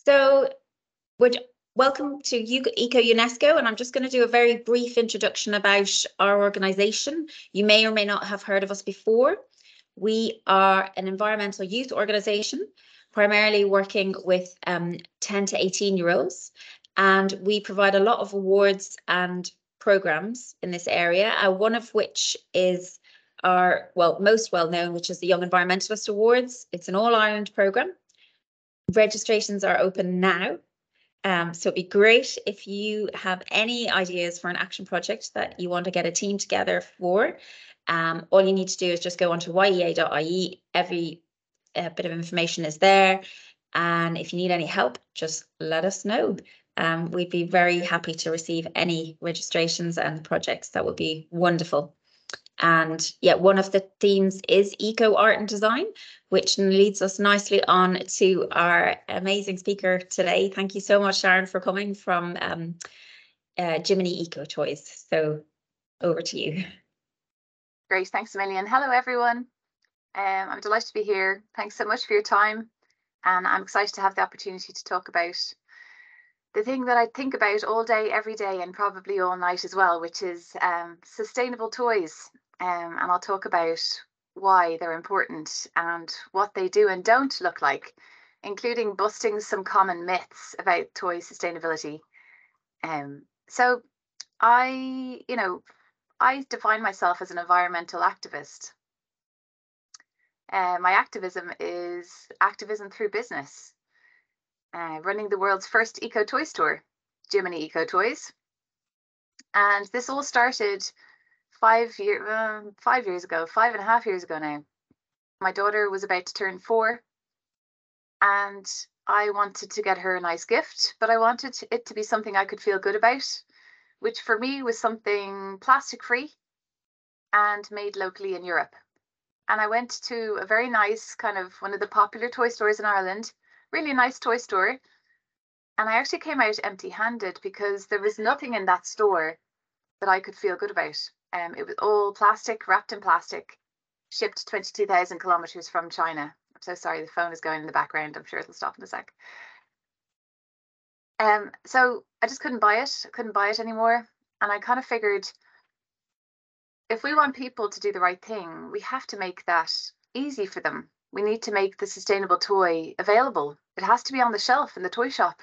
So, welcome to ECO-UNESCO, and I'm just going to do a very brief introduction about our organisation. You may or may not have heard of us before. We are an environmental youth organisation, primarily working with 10 to 18-year-olds, and we provide a lot of awards and programmes in this area, one of which is our, most well-known, which is the Young Environmentalist Awards. It's an all-Ireland programme. Registrations are open now. So it'd be great if you have any ideas for an action project that you want to get a team together for. All you need to do is just go onto yea.ie. Every bit of information is there. And if you need any help, just let us know. We'd be very happy to receive any registrations and projects. That would be wonderful. And yeah, one of the themes is eco art and design, which leads us nicely on to our amazing speaker today. Thank you so much, Sharon, for coming from Jiminy Eco Toys. So over to you. Great, thanks a million. Hello, everyone. I'm delighted to be here. Thanks so much for your time. And I'm excited to have the opportunity to talk about the thing that I think about all day, every day, and probably all night as well, which is sustainable toys. And I'll talk about why they're important and what they do and don't look like, including busting some common myths about toy sustainability. So I define myself as an environmental activist. My activism is activism through business. Running the world's first eco toy store, Jiminy Eco Toys. And this all started 5.5 years ago now. My daughter was about to turn 4, and I wanted to get her a nice gift, but I wanted it to be something I could feel good about, which for me was something plastic free and made locally in Europe. And I went to a very nice one of the popular toy stores in Ireland, really nice toy store. And I actually came out empty-handed because there was nothing in that store that I could feel good about. It was all plastic, wrapped in plastic, shipped 22,000 kilometers from China. I'm so sorry, the phone is going in the background. I'm sure it'll stop in a sec. So I just couldn't buy it. I couldn't buy it anymore. And I kind of figured, if we want people to do the right thing, we have to make that easy for them. We need to make the sustainable toy available. It has to be on the shelf in the toy shop.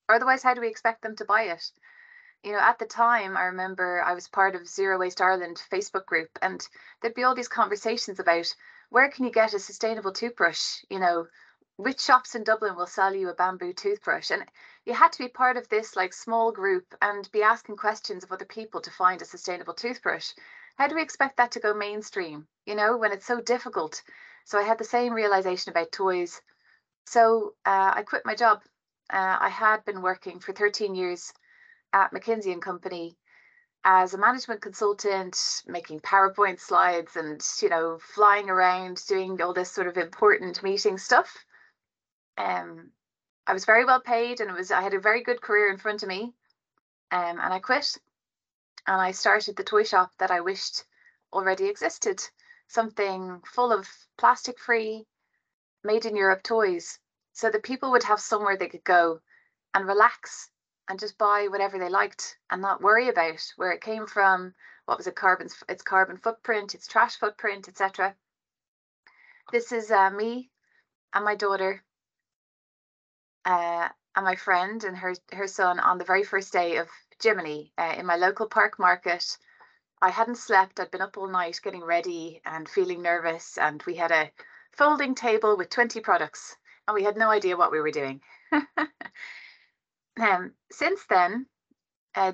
Otherwise, how do we expect them to buy it? You know, at the time, I remember I was part of Zero Waste Ireland Facebook group, and there'd be all these conversations about where can you get a sustainable toothbrush? You know, which shops in Dublin will sell you a bamboo toothbrush? And you had to be part of this small group and be asking questions of other people to find a sustainable toothbrush. How do we expect that to go mainstream, you know, when it's so difficult? So I had the same realization about toys. So I quit my job. I had been working for 13 years at McKinsey & Company as a management consultant, making PowerPoint slides and, you know, flying around doing all this sort of important meeting stuff. I was very well paid, and I had a very good career in front of me. And I quit, and I started the toy shop that I wished already existed, something full of plastic-free, made in Europe toys, so that people would have somewhere they could go and relax and just buy whatever they liked and not worry about where it came from, what was its carbon footprint, its trash footprint, etc. This is me and my daughter and my friend and her son on the very first day of Jiminy in my local park market. I hadn't slept. I'd been up all night getting ready and feeling nervous, and we had a folding table with 20 products, and we had no idea what we were doing. Since then,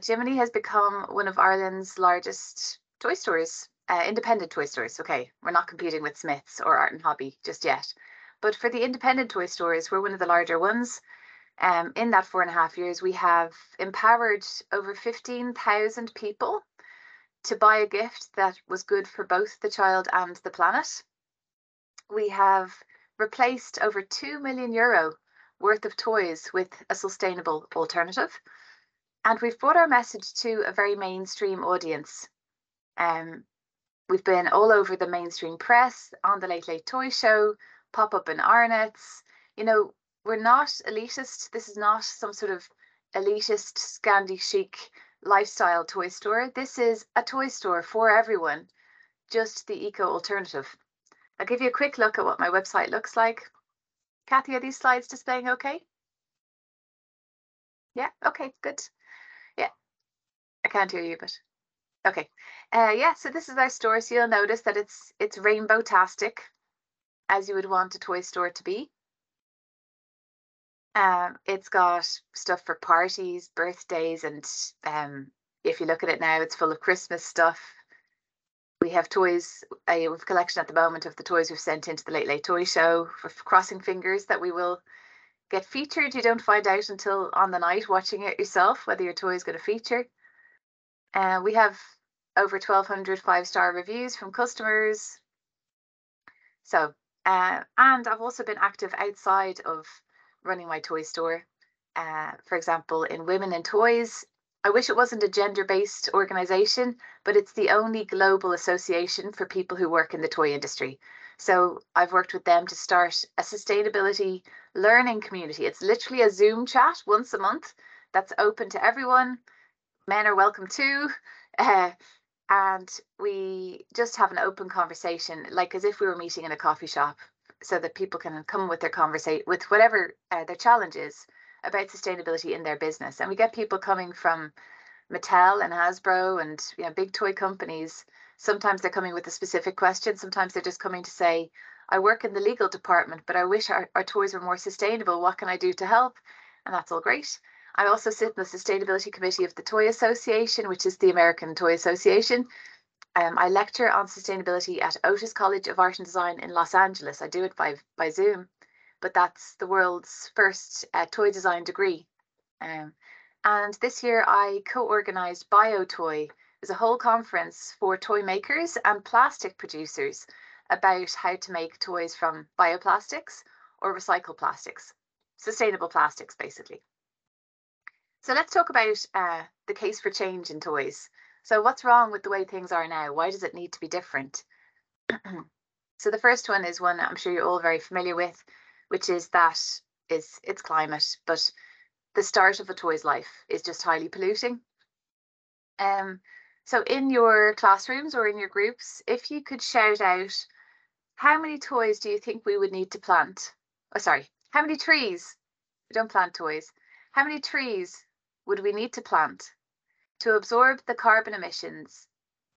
Jiminy has become one of Ireland's largest toy stores, independent toy stores. Okay, we're not competing with Smiths or Art and Hobby just yet. But for the independent toy stores, we're one of the larger ones. In that 4.5 years, we have empowered over 15,000 people to buy a gift that was good for both the child and the planet. We have replaced over €2 million worth of toys with a sustainable alternative. And we've brought our message to a very mainstream audience. We've been all over the mainstream press, on the Late Late Toy Show, pop up in Arnott's. You know, we're not elitist. This is not some sort of elitist, Scandi chic lifestyle toy store. This is a toy store for everyone, just the eco alternative. I'll give you a quick look at what my website looks like. Kathy, are these slides displaying okay? Yeah, okay, good. Yeah, I can't hear you, but okay. Yeah, so this is our store. So you'll notice that it's rainbow-tastic, as you would want a toy store to be. It's got stuff for parties, birthdays, and if you look at it now, it's full of Christmas stuff. We have toys, we have a collection at the moment of the toys we've sent into the Late Late Toy Show for crossing fingers that we will get featured. You don't find out until on the night watching it yourself whether your toy is going to feature. We have over 1,200 5-star reviews from customers. So, and I've also been active outside of running my toy store. For example, in Women in Toys. I wish it wasn't a gender-based organization, but it's the only global association for people who work in the toy industry. So I've worked with them to start a sustainability learning community. It's literally a Zoom chat once a month that's open to everyone. Men are welcome too. And we just have an open conversation, like as if we were meeting in a coffee shop, so that people can come with their conversation with whatever their challenge is about sustainability in their business. And we get people coming from Mattel and Hasbro and big toy companies. Sometimes they're coming with a specific question. Sometimes they're just coming to say, I work in the legal department, but I wish our toys were more sustainable. What can I do to help? And that's all great. I also sit in the sustainability committee of the Toy Association, which is the American Toy Association. I lecture on sustainability at Otis College of Art and Design in Los Angeles. I do it by Zoom, but that's the world's first toy design degree. And this year I co-organized BioToy. There's a whole conference for toy makers and plastic producers about how to make toys from bioplastics or recycled plastics, sustainable plastics, basically. So let's talk about the case for change in toys. So what's wrong with the way things are now? Why does it need to be different? So the first one is one I'm sure you're all very familiar with, which is that it's climate, but the start of a toy's life is just highly polluting. So in your classrooms or in your groups, if you could shout out, how many toys do you think we would need to plant? Oh, sorry, how many trees? We don't plant toys. How many trees would we need to plant to absorb the carbon emissions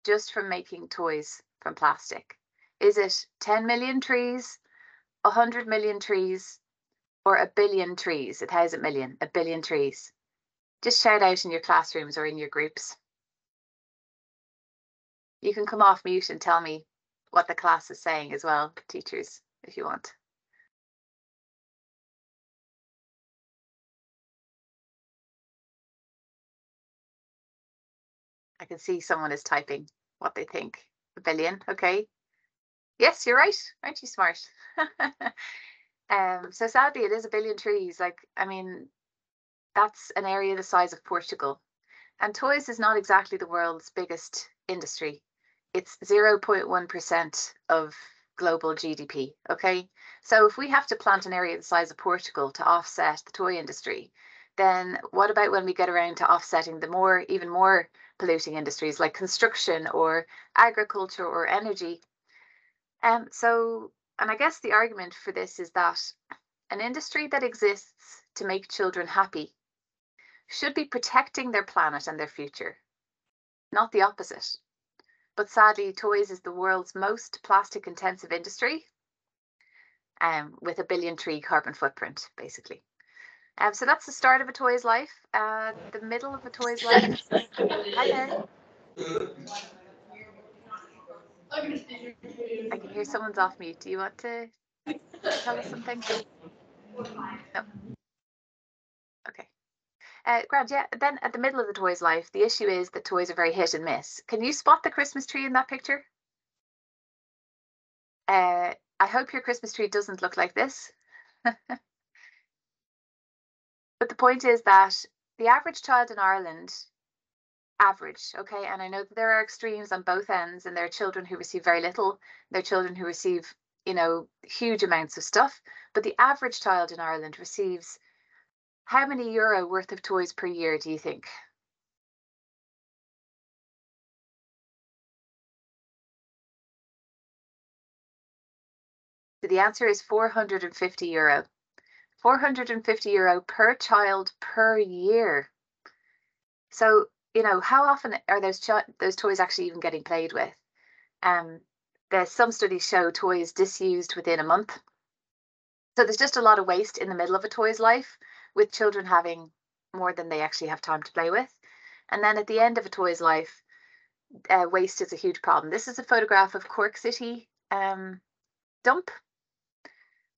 just from making toys from plastic? Is it 10 million trees, 100 million trees, or 1 billion trees, 1,000 million, 1 billion trees? Just shout out in your classrooms or in your groups. You can come off mute and tell me what the class is saying as well, teachers, if you want. I can see someone is typing what they think. 1 billion, okay. Yes, you're right. Aren't you smart? So sadly, it is 1 billion trees. I mean, that's an area the size of Portugal. And toys is not exactly the world's biggest industry. It's 0.1% of global GDP, okay? So if we have to plant an area the size of Portugal to offset the toy industry, then what about when we get around to offsetting the even more polluting industries like construction or agriculture or energy? And I guess the argument for this is that an industry that exists to make children happy should be protecting their planet and their future, not the opposite. But sadly, toys is the world's most plastic intensive industry, with 1 billion tree carbon footprint, basically. So that's the start of a toy's life. The middle of a toy's life. Hi there. I can hear someone's off mute. Do you want to tell us something? No. Okay. Grant, yeah, then at the middle of the toy's life, the issue is that toys are very hit and miss. Can you spot the Christmas tree in that picture? I hope your Christmas tree doesn't look like this. But the point is that the average child in Ireland, average, okay, and I know that there are extremes on both ends, and there are children who receive very little, there are children who receive you know, huge amounts of stuff. But the average child in Ireland receives how many euro worth of toys per year, do you think? So the answer is 450 euro. 450 euro per child per year. So, you know, how often are those toys actually even getting played with? There's some studies show toys disused within a month. So there's just a lot of waste in the middle of a toy's life, with children having more than they actually have time to play with. And then at the end of a toy's life, waste is a huge problem. This is a photograph of Cork City dump,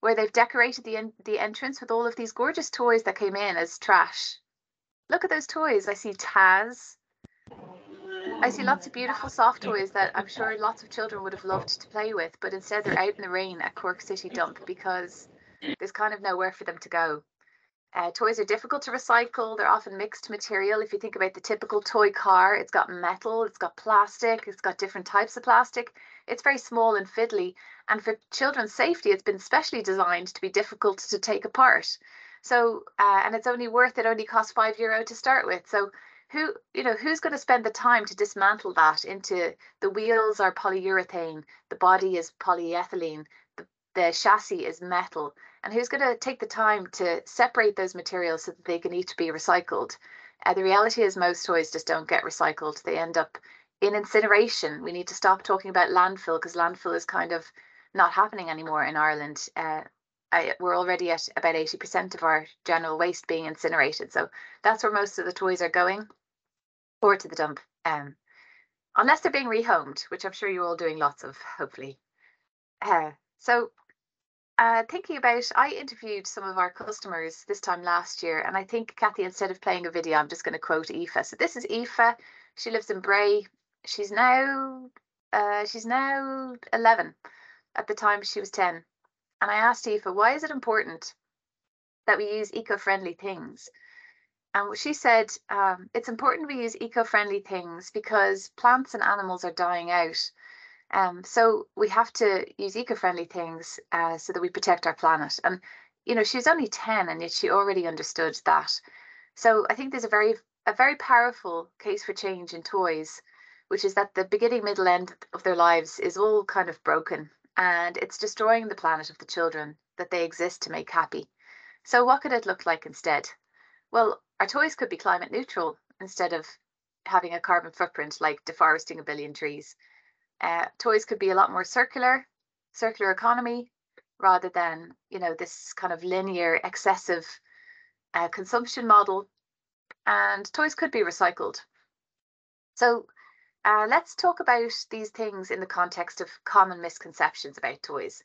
where they've decorated the entrance with all of these gorgeous toys that came in as trash. Look at those toys. I see Taz. I see lots of beautiful soft toys that I'm sure lots of children would have loved to play with, but instead they're out in the rain at Cork City dump because there's kind of nowhere for them to go. Toys are difficult to recycle. They're often mixed material. If you think about the typical toy car, it's got metal, it's got plastic, it's got different types of plastic. It's very small and fiddly. And for children's safety, it's been specially designed to be difficult to take apart. So, and it's only costs €5 to start with. So who's going to spend the time to dismantle that into the wheels are polyurethane, the body is polyethylene, the chassis is metal, and who's going to take the time to separate those materials so that they can each be recycled? The reality is most toys just don't get recycled. They end up in incineration. We need to stop talking about landfill, because landfill is kind of not happening anymore in Ireland. We're already at about 80% of our general waste being incinerated. So that's where most of the toys are going, or to the dump. Unless they're being rehomed, which I'm sure you're all doing lots of, hopefully. Thinking about, I interviewed some of our customers this time last year, and I think, Kathy, instead of playing a video, I'm just going to quote Aoife. So this is Aoife. She lives in Bray. She's now 11. At the time, she was 10. And I asked Aoife, why is it important that we use eco-friendly things? And she said, it's important we use eco-friendly things because plants and animals are dying out. So we have to use eco-friendly things so that we protect our planet. And, you know, she was only 10 and yet she already understood that. So I think there's a very powerful case for change in toys, which is that the beginning, middle, end of their lives is all kind of broken, and it's destroying the planet of the children that they exist to make happy. So what could it look like instead? Well, our toys could be climate neutral instead of having a carbon footprint like deforesting 1 billion trees. Toys could be a lot more circular economy, rather than, you know, this kind of linear, excessive consumption model. And toys could be recycled. So let's talk about these things in the context of common misconceptions about toys,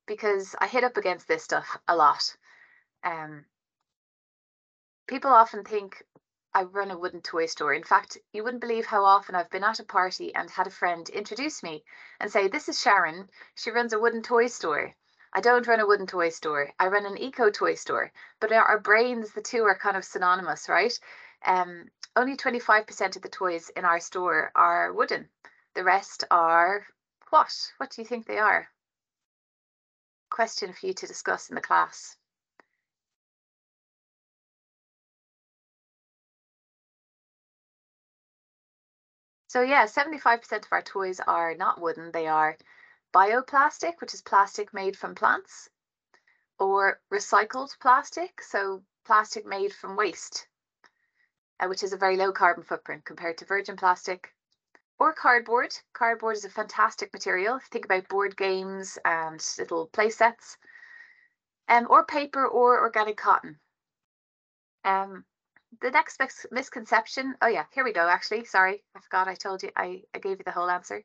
because I hit up against this stuff a lot. People often think I run a wooden toy store. In fact, you wouldn't believe how often I've been at a party and had a friend introduce me and say, this is Sharon. She runs a wooden toy store. I don't run a wooden toy store. I run an eco toy store. But our brains, the two are kind of synonymous, right? Only 25% of the toys in our store are wooden. The rest are what? What do you think they are? Question for you to discuss in the class. So yeah, 75% of our toys are not wooden. They are bioplastic, which is plastic made from plants, or recycled plastic, so plastic made from waste, which is a very low carbon footprint compared to virgin plastic, or cardboard. Cardboard is a fantastic material. If you think about board games and little play sets, or paper or organic cotton. The next misconception, oh yeah, here we go, actually, sorry, I forgot I told you, I gave you the whole answer.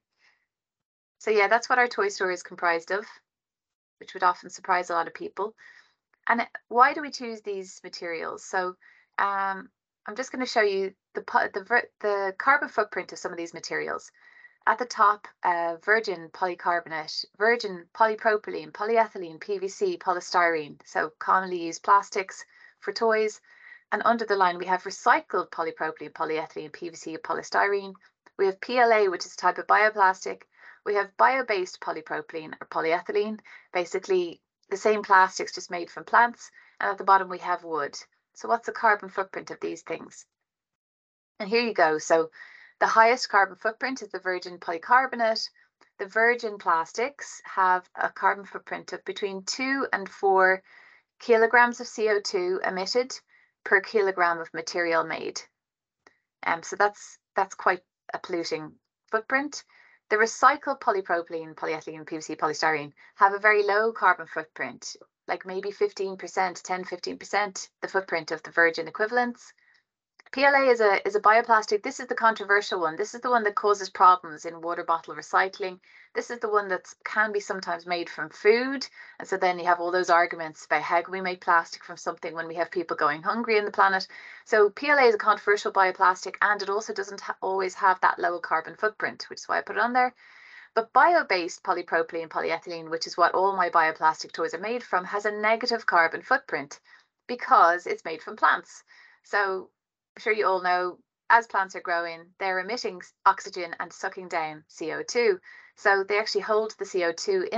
So yeah, that's what our toy store is comprised of, which would often surprise a lot of people. And why do we choose these materials? So I'm just going to show you the carbon footprint of some of these materials. At the top, virgin polycarbonate, virgin polypropylene, polyethylene, PVC, polystyrene, so commonly used plastics for toys. And under the line, we have recycled polypropylene, polyethylene, PVC, polystyrene. We have PLA, which is a type of bioplastic, We have bio-based polypropylene or polyethylene, basically the same plastics just made from plants. And at the bottom we have wood. So what's the carbon footprint of these things? And here you go. So the highest carbon footprint is the virgin polycarbonate. The virgin plastics have a carbon footprint of between 2 and 4 kilograms of CO2 emitted per kilogram of material made. So that's quite a polluting footprint. The recycled polypropylene, polyethylene, PVC, polystyrene have a very low carbon footprint, like maybe 15%, 10-15% the footprint of the virgin equivalents. PLA is a bioplastic. This is the controversial one. This is the one that causes problems in water bottle recycling. This is the one that can be sometimes made from food. And so then you have all those arguments about how can we make plastic from something when we have people going hungry in the planet. So PLA is a controversial bioplastic, and it also doesn't always have that low carbon footprint, which is why I put it on there. But bio-based polypropylene, polyethylene, which is what all my bioplastic toys are made from, has a negative carbon footprint because it's made from plants. So I'm sure you all know, as plants are growing, they're emitting oxygen and sucking down CO2. So they actually hold the CO2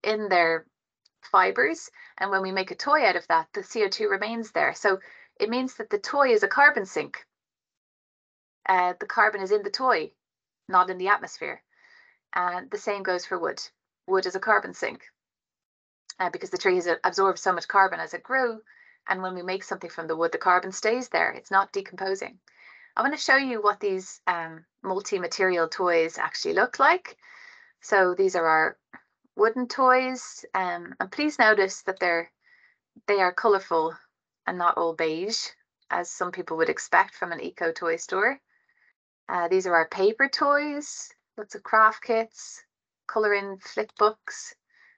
in their fibers. And when we make a toy out of that, the CO2 remains there. So it means that the toy is a carbon sink. The carbon is in the toy, not in the atmosphere. And the same goes for wood. Wood is a carbon sink because the tree has absorbed so much carbon as it grew. And when we make something from the wood, the carbon stays there. It's not decomposing. I want to show you what these multi-material toys actually look like. So these are our wooden toys. And please notice that they are colourful and not all beige, as some people would expect from an eco toy store. These are our paper toys, lots of craft kits, colouring flip books.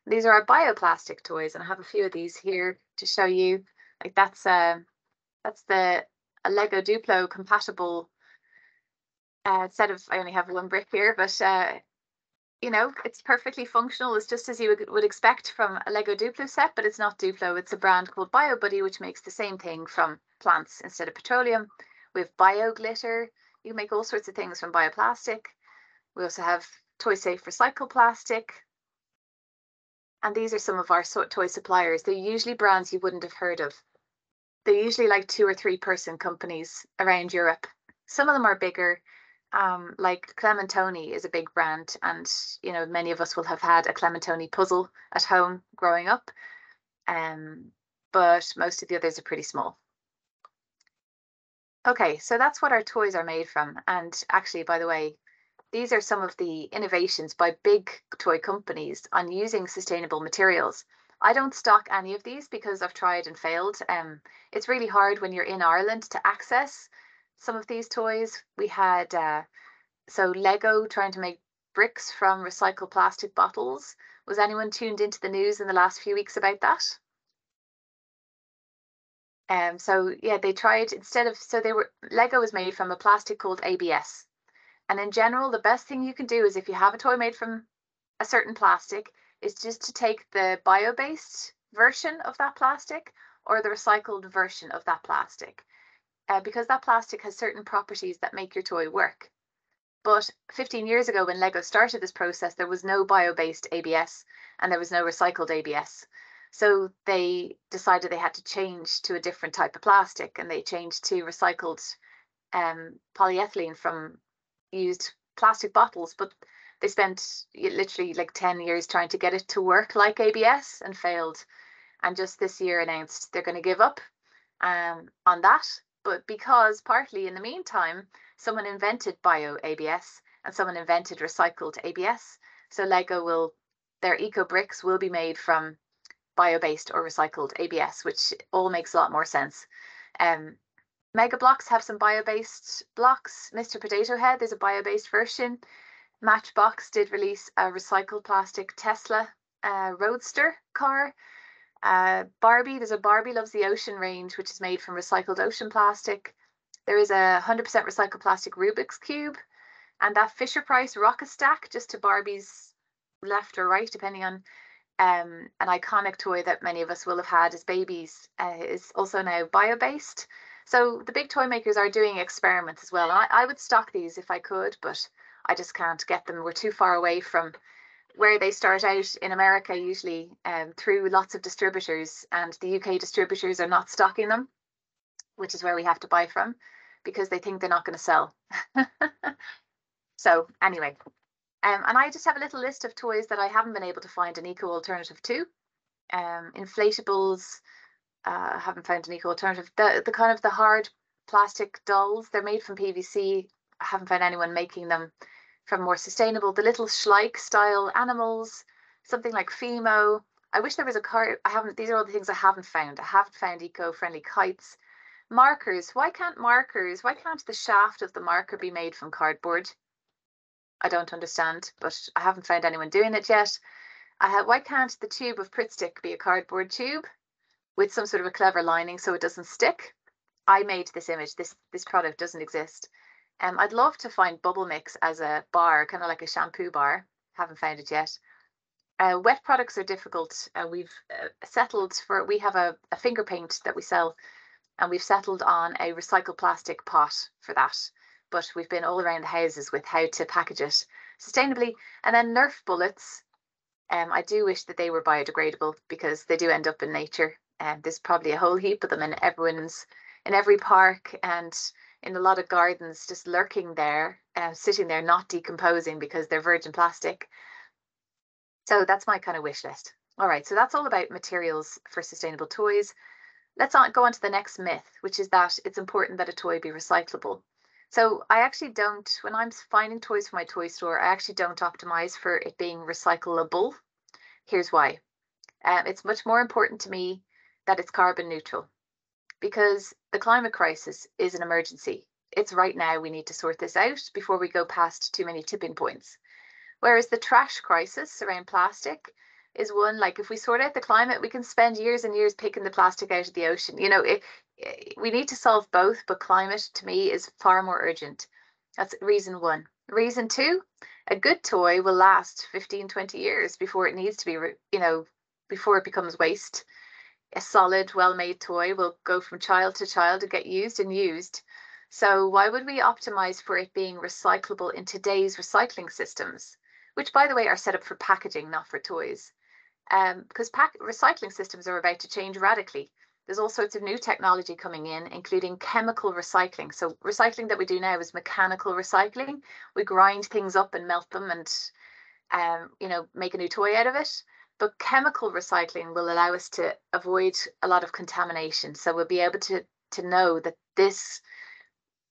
These are our bioplastic toys, and I have a few of these here to show you. Like that's a Lego Duplo compatible set of. I only have one brick here, but you know, it's perfectly functional. It's just as you would expect from a Lego Duplo set, but it's not Duplo. It's a brand called BioBuddy, which makes the same thing from plants instead of petroleum. We have bio glitter. You can make all sorts of things from bioplastic. We also have Toy Safe recycled plastic. And these are some of our toy suppliers. They're usually brands you wouldn't have heard of. They're usually like 2 or 3 person companies around Europe. Some of them are bigger, like Clementoni is a big brand, and you know, many of us will have had a Clementoni puzzle at home growing up, but most of the others are pretty small. Okay, so that's what our toys are made from. And actually, by the way, these are some of the innovations by big toy companies on using sustainable materials. I don't stock any of these because I've tried and failed. It's really hard when you're in Ireland to access some of these toys. We had so Lego trying to make bricks from recycled plastic bottles. Was anyone tuned into the news in the last few weeks about that? So yeah, they tried Lego was made from a plastic called ABS. And in general, the best thing you can do is if you have a toy made from a certain plastic, is just to take the bio-based version of that plastic or the recycled version of that plastic, because that plastic has certain properties that make your toy work. But 15 years ago, when Lego started this process, there was no bio-based ABS and there was no recycled ABS. So they decided they had to change to a different type of plastic, and they changed to recycled polyethylene from used plastic bottles. But they spent literally like 10 years trying to get it to work like ABS and failed. And just this year announced they're going to give up on that. But because partly in the meantime, someone invented bio ABS and someone invented recycled ABS. So their eco bricks will be made from bio-based or recycled ABS, which all makes a lot more sense. Mega Blocks have some bio-based blocks. Mr. Potato Head, there's a bio-based version. Matchbox did release a recycled plastic Tesla Roadster car. Barbie, there's a Barbie Loves the Ocean range, which is made from recycled ocean plastic. There is a 100% recycled plastic Rubik's Cube. And that Fisher-Price Rocket Stack, just to Barbie's left or right, depending on an iconic toy that many of us will have had as babies, is also now bio-based. So the big toy makers are doing experiments as well. And I would stock these if I could, but I just can't get them. We're too far away from where they start out in America, usually through lots of distributors, and the UK distributors are not stocking them, which is where we have to buy from because they think they're not going to sell. So anyway, and I just have a little list of toys that I haven't been able to find an eco alternative to. Inflatables, I haven't found an eco alternative. The kind of the hard plastic dolls, they're made from PVC. I haven't found anyone making them from more sustainable. The little Schleich style animals, something like Fimo. I wish there was a car. These are all the things I haven't found. I haven't found eco-friendly kites. Markers. Why can't the shaft of the marker be made from cardboard? I don't understand, but I haven't found anyone doing it yet. Why can't the tube of Pritt Stick be a cardboard tube with some sort of a clever lining so it doesn't stick? I made this image. This product doesn't exist. I'd love to find bubble mix as a bar, kind of like a shampoo bar. Haven't found it yet. Wet products are difficult. We've settled for, we have a finger paint that we sell, and we've settled on a recycled plastic pot for that. But we've been all around the houses with how to package it sustainably. And then Nerf bullets. I do wish that they were biodegradable because they do end up in nature. There's probably a whole heap of them in every park and in a lot of gardens, just lurking there, sitting there, not decomposing because they're virgin plastic. So that's my kind of wish list. All right, so that's all about materials for sustainable toys. Let's go on to the next myth, which is that it's important that a toy be recyclable. So I actually don't, when I'm finding toys for my toy store, I actually don't optimize for it being recyclable. Here's why. It's much more important to me that it's carbon neutral, because the climate crisis is an emergency. It's right now. We need to sort this out before we go past too many tipping points. Whereas the trash crisis around plastic is one, like, if we sort out the climate, we can spend years and years picking the plastic out of the ocean. You know, we need to solve both, but climate to me is far more urgent. That's reason one. Reason two, a good toy will last 15, 20 years before it needs to be, before it becomes waste. A solid, well-made toy will go from child to child and get used and used. So why would we optimize for it being recyclable in today's recycling systems, which, by the way, are set up for packaging, not for toys? Because recycling systems are about to change radically. There's all sorts of new technology coming in, including chemical recycling. So recycling that we do now is mechanical recycling. We grind things up and melt them and, make a new toy out of it. But chemical recycling will allow us to avoid a lot of contamination. So we'll be able to know that this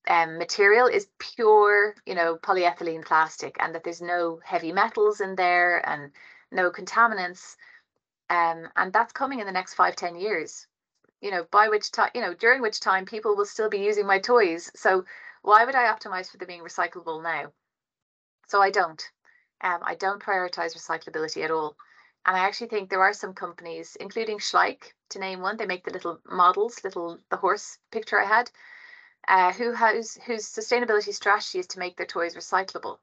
material is pure, polyethylene plastic, and that there's no heavy metals in there and no contaminants. And that's coming in the next 5-10 years, by which time, during which time people will still be using my toys. So why would I optimize for them being recyclable now? So I don't prioritize recyclability at all. And I actually think there are some companies, including Schleich, to name one, they make the little models, the horse picture I had, whose sustainability strategy is to make their toys recyclable.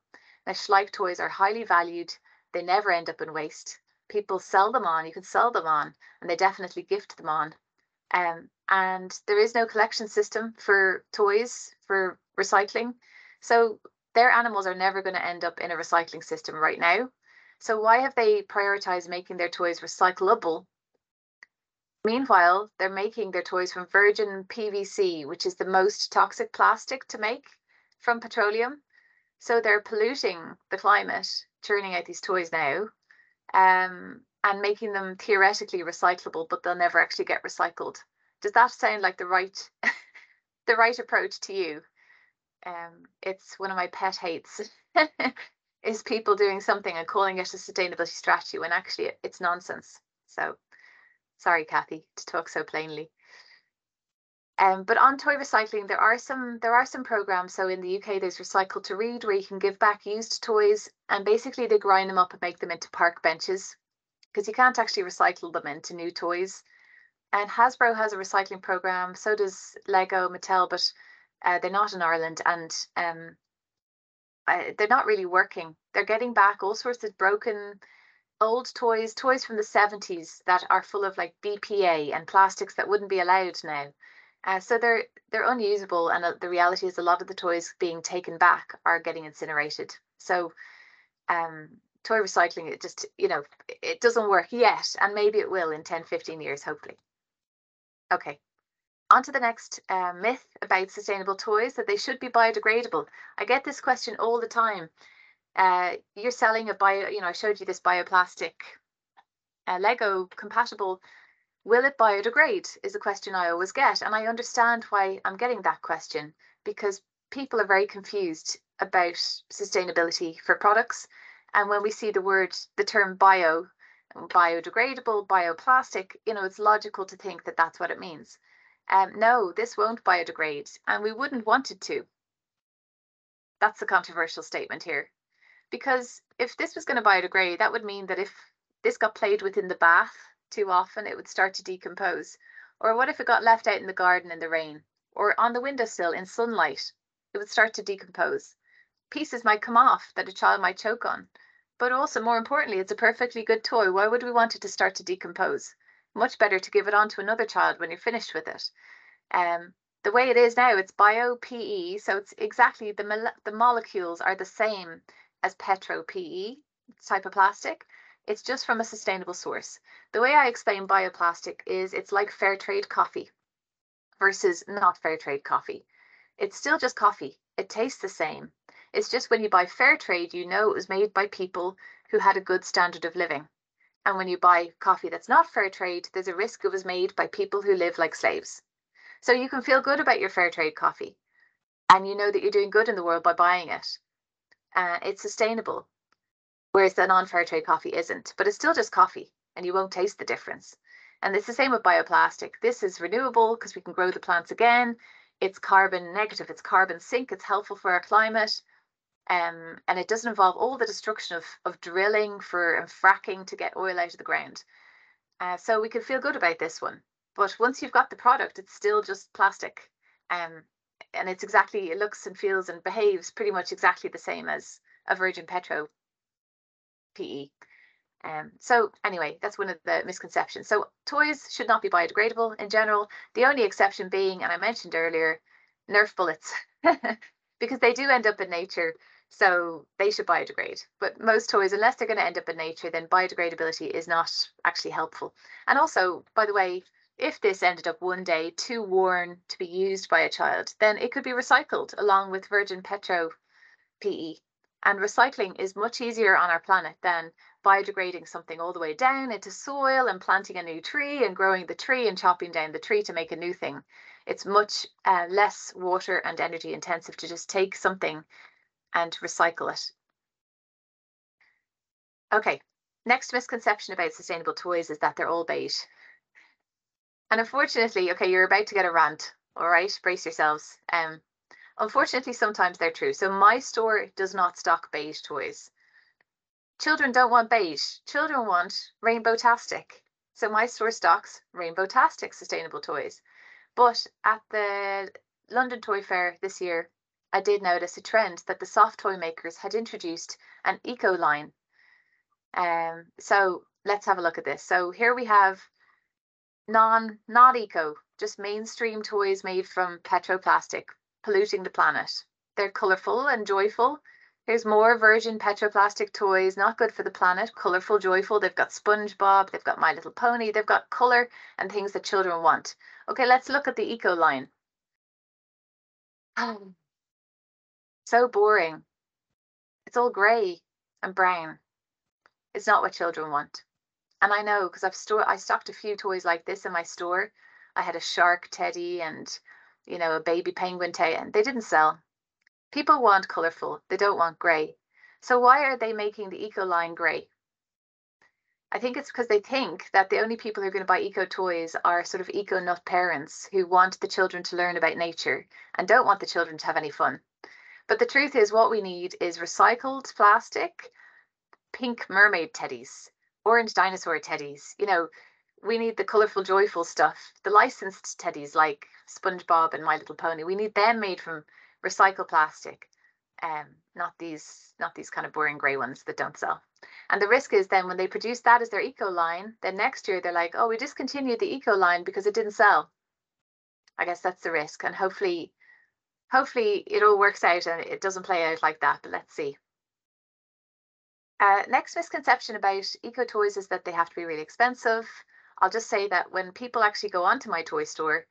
Now, Schleich toys are highly valued. They never end up in waste. People sell them on, you can sell them on, and they definitely gift them on. And there is no collection system for toys for recycling. So their animals are never going to end up in a recycling system right now. So why have they prioritized making their toys recyclable? Meanwhile, they're making their toys from virgin PVC, which is the most toxic plastic to make from petroleum. So they're polluting the climate, churning out these toys now, and making them theoretically recyclable, but they'll never actually get recycled. Does that sound like the right approach to you? It's one of my pet hates is people doing something and calling it a sustainability strategy when actually it's nonsense. So sorry, Kathy, to talk so plainly. But on toy recycling, there are some programs. So in the UK, there's Recycle to Read, where you can give back used toys, and basically they grind them up and make them into park benches, because you can't actually recycle them into new toys. And Hasbro has a recycling program. So does Lego, Mattel, but they're not in Ireland, and they're not really working. They're getting back all sorts of broken old toys from the 70s that are full of like BPA and plastics that wouldn't be allowed now. So they're unusable, and the reality is a lot of the toys being taken back are getting incinerated. So toy recycling, it just, it doesn't work yet, and maybe it will in 10, 15 years, hopefully. Okay, on to the next myth about sustainable toys, that they should be biodegradable. I get this question all the time. You're selling a I showed you this bioplastic Lego compatible. Will it biodegrade is a question I always get. And I understand why I'm getting that question, because people are very confused about sustainability for products. And when we see the term biodegradable, bioplastic, it's logical to think that that's what it means. No, this won't biodegrade, and we wouldn't want it to. That's the controversial statement here. Because if this was going to biodegrade, that would mean that if this got played with in the bath too often, it would start to decompose. Or what if it got left out in the garden in the rain, or on the windowsill in sunlight? It would start to decompose. Pieces might come off that a child might choke on. But also, more importantly, it's a perfectly good toy. Why would we want it to start to decompose? Much better to give it on to another child when you're finished with it. The way it is now, it's bio-PE, so it's exactly the molecules are the same as petro-PE type of plastic. It's just from a sustainable source. The way I explain bioplastic is it's like fair trade coffee versus not fair trade coffee. It's still just coffee. It tastes the same. It's just when you buy fair trade, it was made by people who had a good standard of living. And when you buy coffee that's not fair trade, there's a risk it was made by people who live like slaves. So you can feel good about your fair trade coffee, and you know that you're doing good in the world by buying it. It's sustainable, whereas the non-fair trade coffee isn't, but it's still just coffee, and you won't taste the difference. And it's the same with bioplastic. This is renewable because we can grow the plants again. It's carbon negative, it's carbon sink, it's helpful for our climate. And it doesn't involve all the destruction of drilling and fracking to get oil out of the ground. So we can feel good about this one. But once you've got the product, it's still just plastic. And it looks and feels and behaves pretty much exactly the same as a virgin petro PE. So anyway, that's one of the misconceptions. So toys should not be biodegradable in general. The only exception being, and I mentioned earlier, Nerf bullets, because they do end up in nature. So they should biodegrade. But most toys, unless they're going to end up in nature, then biodegradability is not actually helpful. And also, by the way, if this ended up one day too worn to be used by a child, then it could be recycled along with virgin petro PE. And recycling is much easier on our planet than biodegrading something all the way down into soil and planting a new tree and growing the tree and chopping down the tree to make a new thing. It's much less water and energy intensive to just take something and recycle it. Okay, next misconception about sustainable toys is that they're all beige. And unfortunately, okay, you're about to get a rant, all right? Brace yourselves. Unfortunately, sometimes they're true. So my store does not stock beige toys. Children don't want beige. Children want rainbow-tastic. So my store stocks rainbow-tastic sustainable toys. But at the London Toy Fair this year, I did notice a trend that the soft toy makers had introduced an eco line. So let's have a look at this. So here we have not eco, just mainstream toys made from petroplastic, polluting the planet. They're colourful and joyful. Here's more virgin petroplastic toys, not good for the planet, colourful, joyful. They've got SpongeBob, they've got My Little Pony, they've got colour and things that children want. Okay, let's look at the eco line. So boring. It's all grey and brown. It's not what children want. And I know because I stocked a few toys like this in my store. I had a shark teddy and, a baby penguin teddy, and they didn't sell. People want colourful. They don't want grey. So why are they making the eco line grey? I think it's because they think that the only people who are going to buy eco toys are sort of eco nut parents who want the children to learn about nature and don't want the children to have any fun. But the truth is, what we need is recycled plastic, pink mermaid teddies, orange dinosaur teddies. We need the colourful, joyful stuff, the licensed teddies like SpongeBob and My Little Pony. We need them made from recycled plastic, not these kind of boring grey ones that don't sell. And the risk is then when they produce that as their eco line, then next year they're like, oh, we discontinued the eco line because it didn't sell. I guess that's the risk. And hopefully it all works out and it doesn't play out like that, but let's see. Next misconception about eco toys is that they have to be really expensive. I'll just say that when people actually go onto my toy store,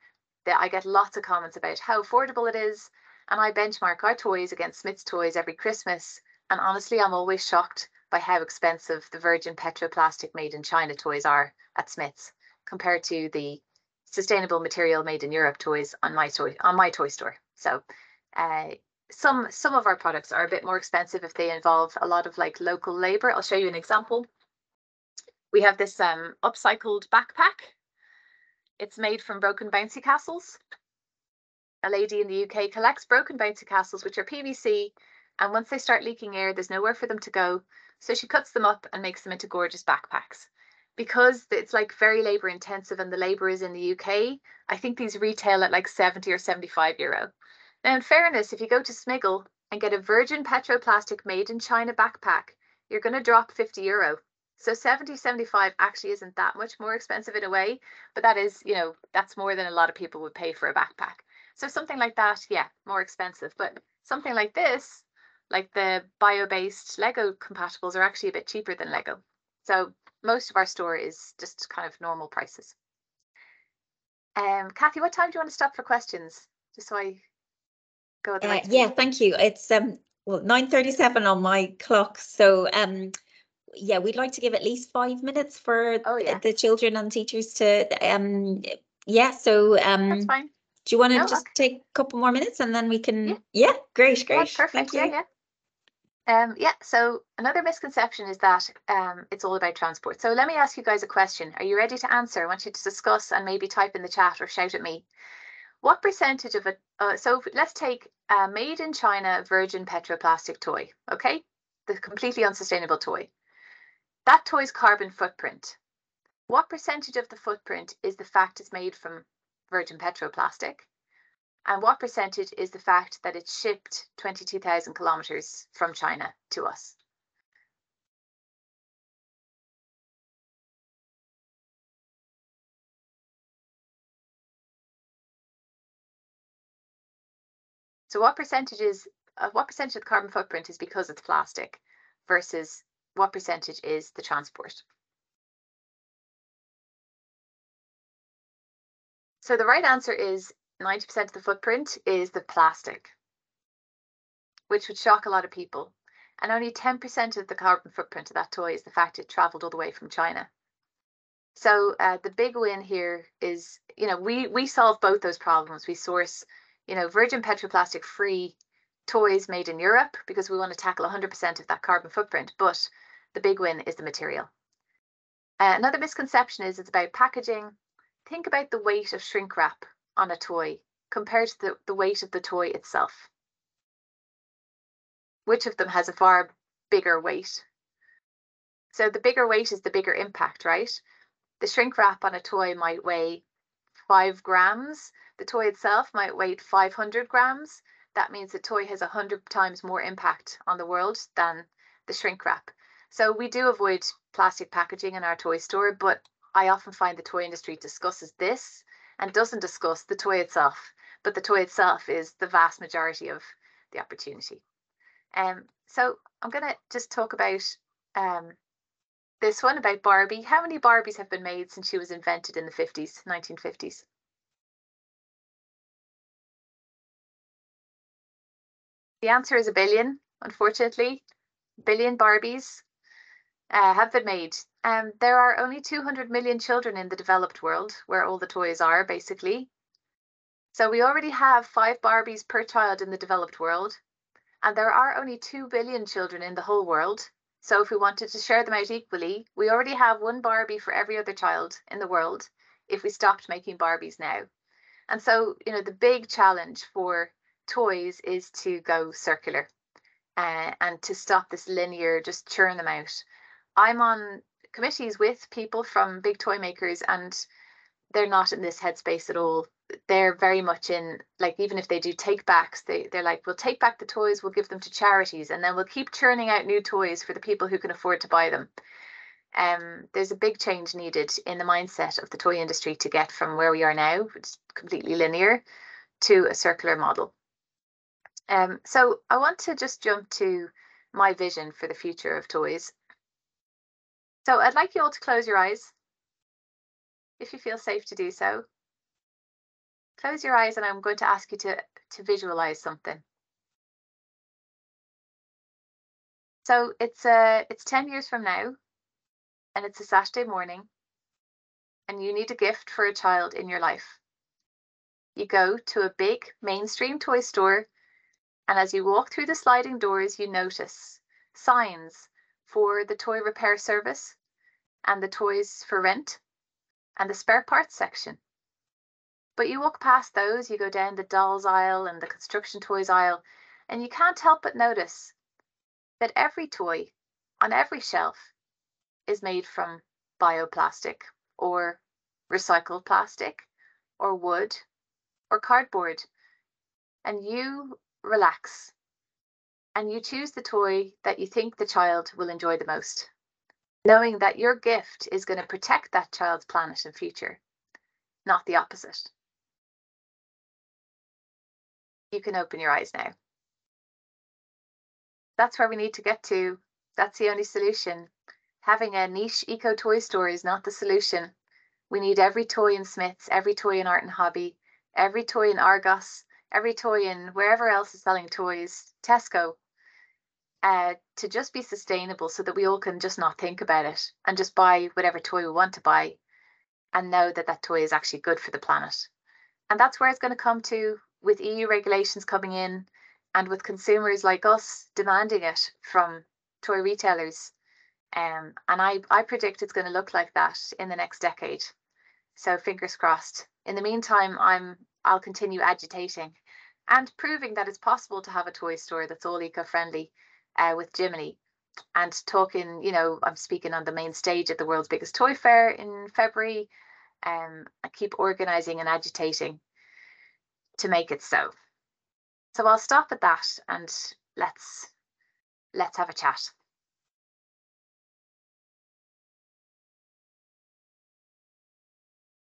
I get lots of comments about how affordable it is, and I benchmark our toys against Smith's toys every Christmas, and honestly, I'm always shocked by how expensive the virgin petroplastic made in China toys are at Smith's compared to the sustainable material made in Europe toys on my toy store. So some of our products are a bit more expensive if they involve a lot of like local labor. I'll show you an example. We have this upcycled backpack. It's made from broken bouncy castles. A lady in the UK collects broken bouncy castles, which are PVC, and once they start leaking air, there's nowhere for them to go. So she cuts them up and makes them into gorgeous backpacks. Because it's like very labor intensive and the labor is in the UK, I think these retail at like 70 or 75 euro. Now, in fairness, if you go to Smiggle and get a virgin petroplastic made in China backpack, you're going to drop 50 euro. So 70, 75 actually isn't that much more expensive in a way, but that is, you know, that's more than a lot of people would pay for a backpack. So something like that, yeah, more expensive. But something like this, like the bio-based Lego compatibles, are actually a bit cheaper than Lego. So most of our store is just kind of normal prices. Kathy, what time do you want to stop for questions? Just so I go at the right speed. Yeah, thank you. It's well, 9:37 on my clock. So yeah, we'd like to give at least 5 minutes for the children and teachers to yeah, so that's fine. Do you want to just take a couple more minutes and then we can great. That's perfect. Thank you. Yeah, so another misconception is that it's all about transport. So let me ask you guys a question. Are you ready to answer? I want you to discuss and maybe type in the chat or shout at me. What percentage of it, so let's take a made in China virgin petroplastic toy, okay? The completely unsustainable toy. That toy's carbon footprint. What percentage of the footprint is the fact it's made from virgin petroplastic? And what percentage is the fact that it's shipped 22,000 kilometers from China to us? So what percentage of the carbon footprint is because it's plastic versus what percentage is the transport? So the right answer is 90% of the footprint is the plastic, which would shock a lot of people. And only 10% of the carbon footprint of that toy is the fact it traveled all the way from China. So the big win here is, you know, we solve both those problems. We source, you know, virgin petroplastic free toys made in Europe because we want to tackle 100% of that carbon footprint. But the big win is the material. Another misconception is it's about packaging. Think about the weight of shrink wrap on a toy compared to the weight of the toy itself. Which of them has a far bigger weight? So the bigger weight is the bigger impact, right? The shrink wrap on a toy might weigh 5 grams. The toy itself might weigh 500 grams. That means the toy has 100 times more impact on the world than the shrink wrap. So we do avoid plastic packaging in our toy store, but I often find the toy industry discusses this and doesn't discuss the toy itself. But the toy itself is the vast majority of the opportunity. So I'm going to just talk about this one about Barbie. How many Barbies have been made since she was invented in the 1950s? The answer is 1 billion, unfortunately. 1 billion Barbies have been made. There are only 200 million children in the developed world, where all the toys are, basically. So we already have 5 Barbies per child in the developed world. And there are only 2 billion children in the whole world. So if we wanted to share them out equally, we already have 1 Barbie for every other child in the world if we stopped making Barbies now. And so, you know, the big challenge for toys is to go circular and to stop this linear, just churn them out. I'm on committees with people from big toy makers and they're not in this headspace at all. They're very much in, like, even if they do take backs, they're like, we'll take back the toys, we'll give them to charities, and then we'll keep churning out new toys for the people who can afford to buy them. There's a big change needed in the mindset of the toy industry to get from where we are now, which is completely linear, to a circular model. So I want to just jump to my vision for the future of toys. So I'd like you all to close your eyes, if you feel safe to do so. Close your eyes and I'm going to ask you to visualize something. So it's 10 years from now, and it's a Saturday morning, and you need a gift for a child in your life. You go to a big mainstream toy store, and as you walk through the sliding doors, you notice signs for the toy repair service and the toys for rent and the spare parts section. But you walk past those, you go down the dolls aisle and the construction toys aisle, and you can't help but notice that every toy on every shelf is made from bioplastic or recycled plastic or wood or cardboard. And you relax and you choose the toy that you think the child will enjoy the most, knowing that your gift is going to protect that child's planet and future, not the opposite. You can open your eyes now. That's where we need to get to. That's the only solution. Having a niche eco toy store is not the solution. We need every toy in Smith's, every toy in Art and Hobby, every toy in Argos, every toy in wherever else is selling toys, Tesco, to just be sustainable so that we all can just not think about it and just buy whatever toy we want to buy and know that that toy is actually good for the planet. And that's where it's going to come to with EU regulations coming in and with consumers like us demanding it from toy retailers. And I predict it's going to look like that in the next decade. So fingers crossed. In the meantime, I'll continue agitating and proving that it's possible to have a toy store that's all eco-friendly with Jiminy, and talking, I'm speaking on the main stage at the world's biggest toy fair in February. I keep organizing and agitating to make it so. So I'll stop at that and let's have a chat.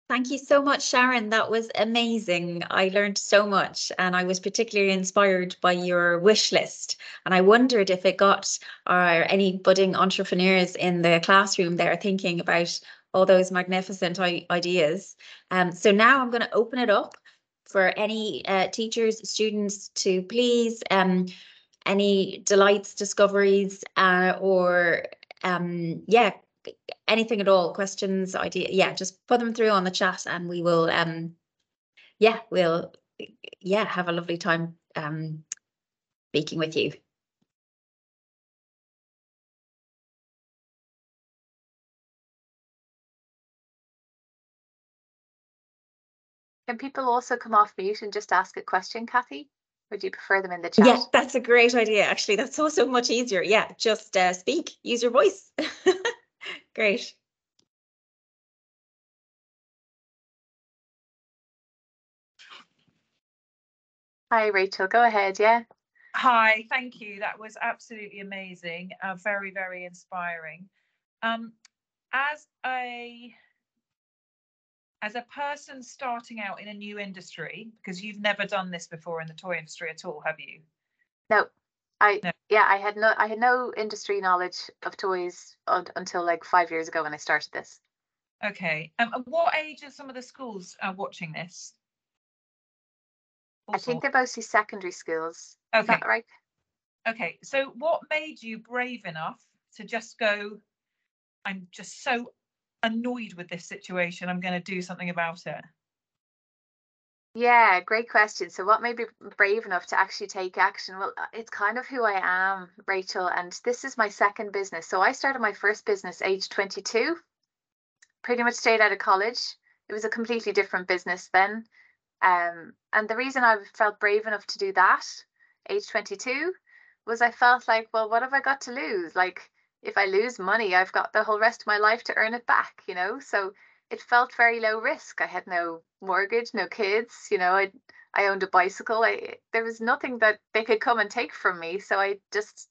Thank you so much, Sharon. That was amazing. I learned so much, and I was particularly inspired by your wish list. And I wondered if it got any budding entrepreneurs in the classroom there thinking about all those magnificent ideas. So now I'm going to open it up for any teachers, students to please, any delights, discoveries, or yeah, anything at all, questions, idea, just put them through on the chat and we will we'll have a lovely time speaking with you. Can people also come off mute and just ask a question, Kathy? Or do you prefer them in the chat? Yeah, that's a great idea. Actually, that's also much easier. Yeah, just speak, use your voice. Great. Hi, Rachel, go ahead. Yeah. Hi, thank you. That was absolutely amazing. Very, very inspiring. As a person starting out in a new industry, because you've never done this before in the toy industry at all, have you? No. I had no industry knowledge of toys until like 5 years ago when I started this. Okay. What age are some of the schools watching this? I think they're mostly secondary schools. Okay. Is that right? Okay. So what made you brave enough to just go, I'm just so annoyed with this situation, I'm going to do something about it? Yeah, great question. So what made me brave enough to actually take action? Well, it's kind of who I am, Rachel, and this is my second business. So I started my first business age 22, pretty much straight out of college. It was a completely different business then. And the reason I felt brave enough to do that, age 22, was I felt like, well, what have I got to lose? Like, if I lose money, I've got the whole rest of my life to earn it back, So it felt very low risk. I had no mortgage, no kids, I owned a bicycle. There was nothing that they could come and take from me. So I just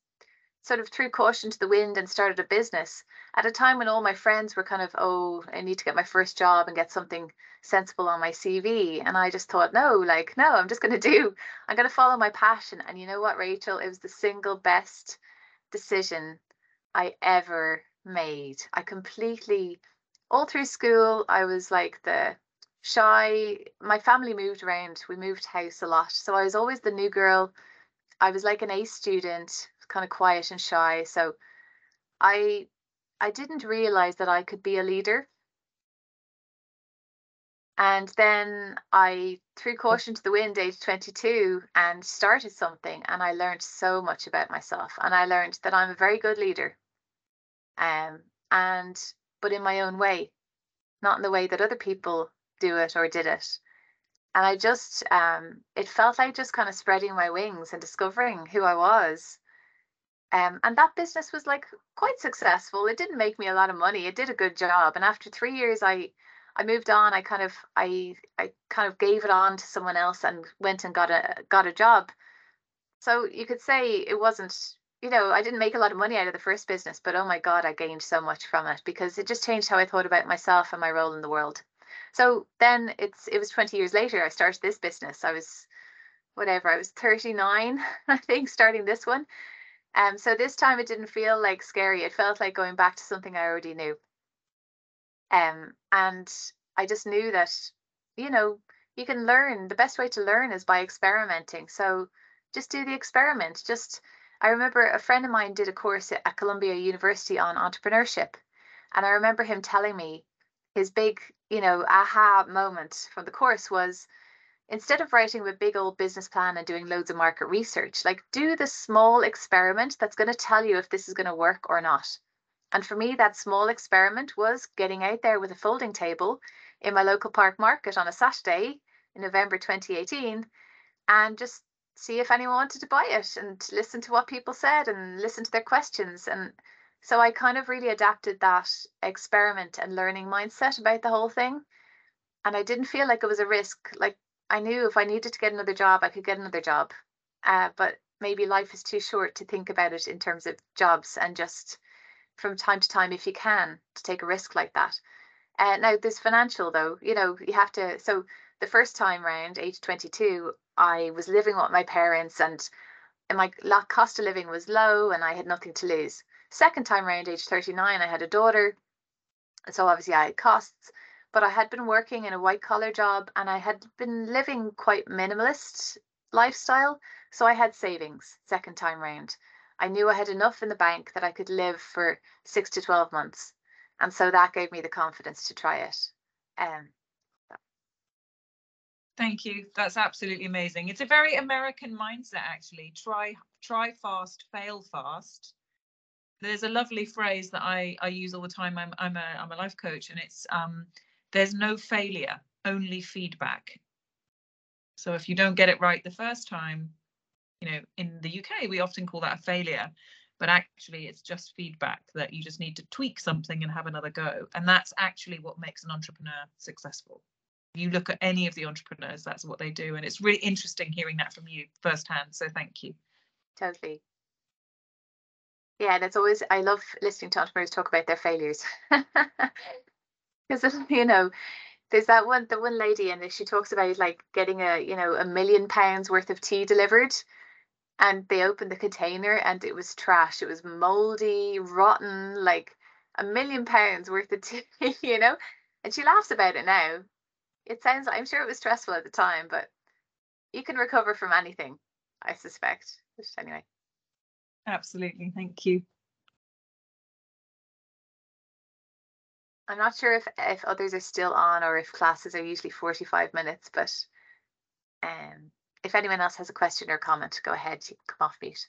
sort of threw caution to the wind and started a business at a time when all my friends were kind of, oh, I need to get my first job and get something sensible on my CV. And I just thought, no, I'm just going to follow my passion. And you know what, Rachel, it was the single best decision I ever made. I completely, all through school, I was like the shy. My family moved around. We moved house a lot. So I was always the new girl. I was like an A student, kind of quiet and shy. So I I didn't realize that I could be a leader. And then I threw caution to the wind, age 22, and started something. And I learned so much about myself. And I learned that I'm a very good leader. Um, and but in my own way, not in the way that other people do it or did it. And I just, it felt like just kind of spreading my wings and discovering who I was. And that business was like quite successful. It didn't make me a lot of money. It did a good job. And after 3 years, I moved on. I kind of gave it on to someone else and went and got a job. So you could say it wasn't, I didn't make a lot of money out of the first business, but oh my God, I gained so much from it because it just changed how I thought about myself and my role in the world. So then it was 20 years later, I started this business. I was 39, I think, starting this one. So this time it didn't feel like scary. It felt like going back to something I already knew. And I just knew that, you can learn. The best way to learn is by experimenting. So just do the experiment. I remember a friend of mine did a course at Columbia University on entrepreneurship. And I remember him telling me his big, aha moment from the course was, instead of writing a big old business plan and doing loads of market research, like do the small experiment that's going to tell you if this is going to work or not. And for me, that small experiment was getting out there with a folding table in my local park market on a Saturday in November 2018 and just see if anyone wanted to buy it and listen to what people said and listen to their questions. And so I kind of really adapted that experiment and learning mindset about the whole thing. And I didn't feel like it was a risk. Like I knew if I needed to get another job, I could get another job. But maybe life is too short to think about it in terms of jobs, and just from time to time, if you can, to take a risk like that. Now, this financial though, you have to. So the first time round, age 22, I was living with my parents, and my cost of living was low, and I had nothing to lose. Second time round, age 39, I had a daughter, and so obviously I had costs. But I had been working in a white collar job, and I had been living quite minimalist lifestyle, so I had savings. Second time round, I knew I had enough in the bank that I could live for 6 to 12 months. And so that gave me the confidence to try it. Thank you. That's absolutely amazing. It's a very American mindset, actually. Try fast, fail fast. There's a lovely phrase that I use all the time. I'm a life coach, and it's there's no failure, only feedback. So if you don't get it right the first time, in the UK, we often call that a failure, but actually it's just feedback that you just need to tweak something and have another go. And that's actually what makes an entrepreneur successful. If you look at any of the entrepreneurs, that's what they do. And it's really interesting hearing that from you firsthand. So thank you. Totally. Yeah, that's always, I love listening to entrepreneurs talk about their failures. Because, there's the one lady, and she talks about like getting a million pounds worth of tea delivered, and they opened the container and it was trash. It was moldy, rotten, like £1 million worth of tea, and she laughs about it now. I'm sure it was stressful at the time, but you can recover from anything, I suspect. But anyway. Absolutely. Thank you. I'm not sure if others are still on, or if classes are usually 45 minutes, but if anyone else has a question or comment, go ahead, you can come off mute.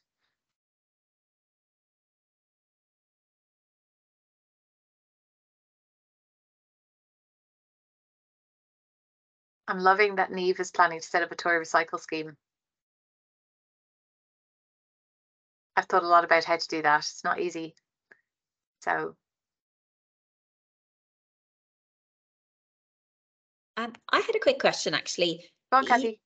I'm loving that Niamh is planning to set up a toy recycle scheme. I've thought a lot about how to do that. It's not easy. So. I had a quick question, actually. Go on, Kathy.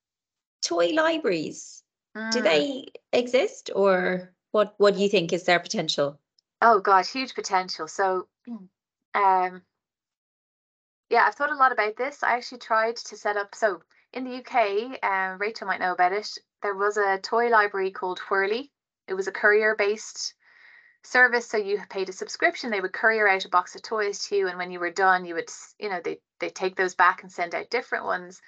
Toy libraries, do they exist, or what do you think is their potential? Oh God, huge potential. So, yeah, I've thought a lot about this. I actually tried to set up, so in the UK, Rachel might know about it, there was a toy library called Whirly. It was a courier-based service. So you paid a subscription, they would courier out a box of toys to you, and when you were done, you would, you know, they take those back and send out different ones.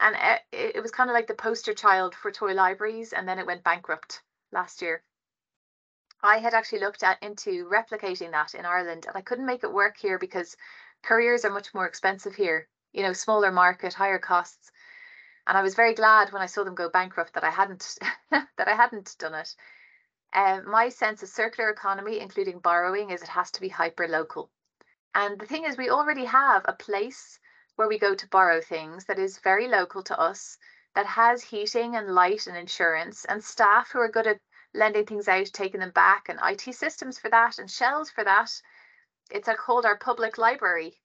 And it was kind of like the poster child for toy libraries, and then it went bankrupt last year. I had actually looked into replicating that in Ireland, and I couldn't make it work here because couriers are much more expensive here, you know, smaller market, higher costs. And I was very glad when I saw them go bankrupt that I hadn't that I hadn't done it. My sense of circular economy, including borrowing, is it has to be hyper local. And the thing is, we already have a place where we go to borrow things that is very local to us, that has heating and light and insurance, and staff who are good at lending things out, taking them back, and IT systems for that, and shelves for that. It's called our public library.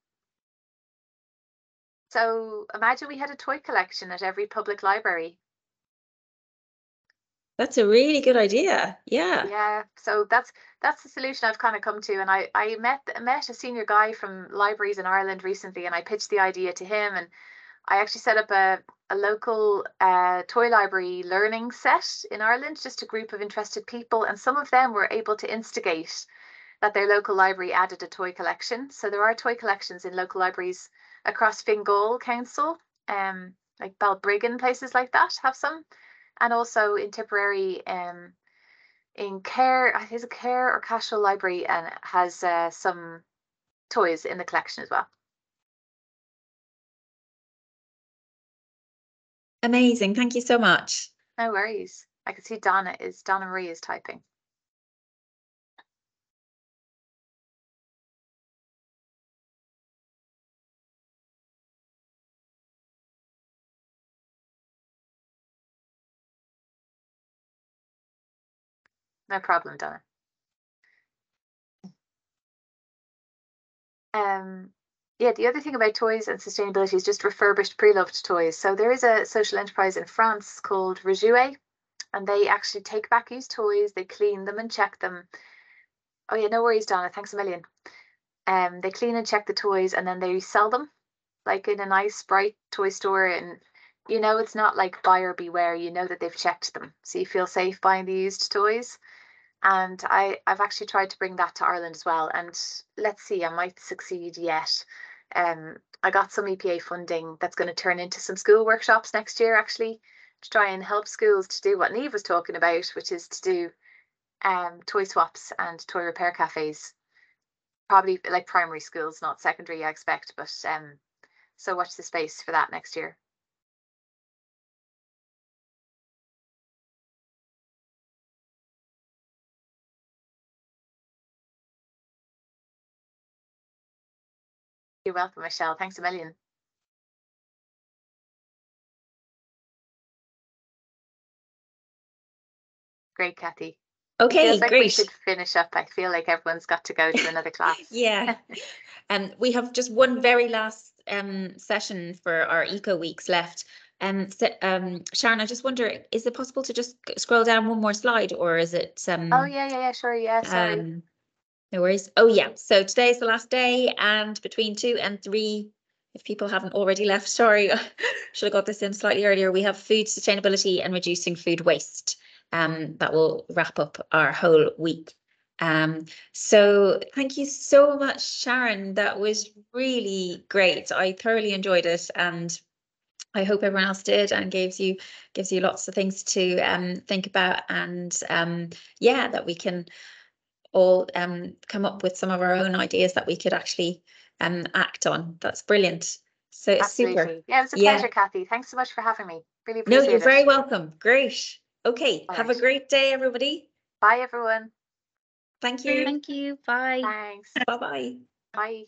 So imagine we had a toy collection at every public library. That's a really good idea. Yeah. Yeah. So that's the solution I've kind of come to. And I met a senior guy from libraries in Ireland recently, and I pitched the idea to him, and I actually set up a local toy library learning set in Ireland, just a group of interested people, and some of them were able to instigate that their local library added a toy collection. So there are toy collections in local libraries across Fingal Council, like Balbriggan, places like that have some, and also in Tipperary, in Care, I think it's a Care or Cashel library, and has some toys in the collection as well. Amazing. Thank you so much. No worries. I can see Donna Marie is typing. No problem, Donna. Yeah, the other thing about toys and sustainability is just refurbished pre-loved toys. So there is a social enterprise in France called Rejouet, and they actually take back used toys, they clean them and check them. Oh yeah, no worries, Donna, thanks a million. They clean and check the toys, and then they sell them like in a nice bright toy store, and you know it's not like buyer beware, you know that they've checked them, so you feel safe buying the used toys. And I've actually tried to bring that to Ireland as well, and let's see, I might succeed yet. I got some EPA funding that's going to turn into some school workshops next year, actually, to try and help schools to do what Niamh was talking about, which is to do toy swaps and toy repair cafes. Probably like primary schools, not secondary, I expect, but so watch the space for that next year. You're welcome, Michelle. Thanks a million. Great, Kathy. Okay, it feels like great. We should finish up. I feel like everyone's got to go to another class. Yeah. And we have just one very last session for our Eco Weeks left. Sharon, I just wonder, is it possible to just scroll down one more slide, or is it? Oh yeah, sure. Yeah, sorry. No worries. Oh yeah. So today is the last day, and between 2 and 3, if people haven't already left, sorry, should have got this in slightly earlier. We have food sustainability and reducing food waste. That will wrap up our whole week. So thank you so much, Sharon. That was really great. I thoroughly enjoyed it, and I hope everyone else did, and gives you lots of things to think about, and yeah, that we can all come up with some of our own ideas that we could actually act on. That's brilliant. So it's Absolutely. Super. Yeah, it was a pleasure, Kathy. Thanks so much for having me. Really No, appreciate it. you're very welcome. Great. Okay, All have right. a great day, everybody. Bye, everyone. Thank you. Thank you. Bye. Thanks. Bye-bye. Bye.